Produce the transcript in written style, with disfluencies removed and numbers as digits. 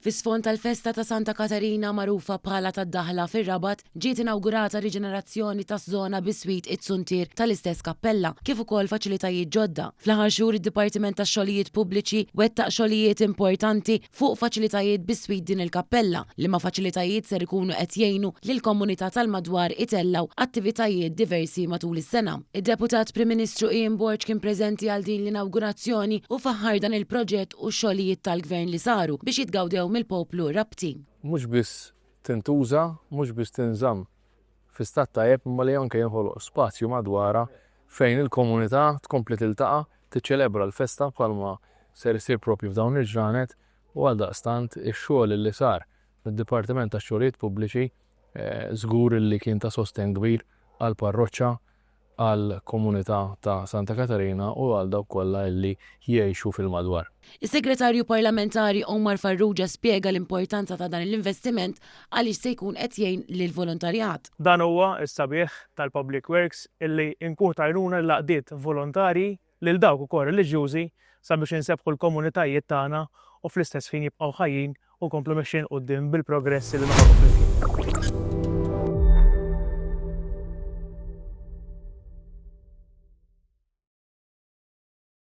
Fis-sfond tal-festa ta' Santa Katarina magħrufa bħala tad-Daħla fir-Rabat ġiet inawgurata riġenerazzjoni tas-żona biswit it-suntir tal-istess kappella kif ukoll faċilitajiet ġodda. Fl-aħħar xhur id-Dipartiment tax-Xogħlijiet Pubbliċi wettaq xogħlijiet importanti fuq faċilitajiet biswit din il-kappella li ma' faċilitajiet ser ikunu qed jgħinu lill-komunità tal-madwar itellaw attivitajiet diversi matul is-sena. Id-Deputat Prim Ministru Ian Borg kien preżenti għal din l-inawgurazzjoni u faħħar dan il-proġett u x-xogħlijiet tal-Gvern li saru biex jitgawdew mill-poplu rabti. Mhux biss tintuża, mhux biss tinżamm fi stat tajjeb imma li anke jinħoloq spazju madwarha fejn il-komunità tkompli tiltaqa' tiċċelebra l-festa bħalma ser isir proprju f'dawn il-ġranet u għaldaqstant ix-xogħol li sar mid-Dipartiment tax-Xogħlijiet Pubbliċi żgur li kien ta' sosten kbir għall parroċċa għall komunità ta' Santa Katarina u għal dawk kollha li jgħixu fil-madwar. Is-Segretarju Parlamentari Omar Farrugia spjega l-importanza ta' dan l-investiment għaliex se jkun qed jgħin lill-volontarjat. Dan huwa s-sabiħ tal-Public Works illi nkun tajruna l-laqdiet volontari lil dawk ukoll reliġjużi sabiex insebħu l-komunitajiet tagħna u fl-istess ħin jibqgħu ħajjin u komplu mexxin quddiem bil-progress li noħolqu flimkien.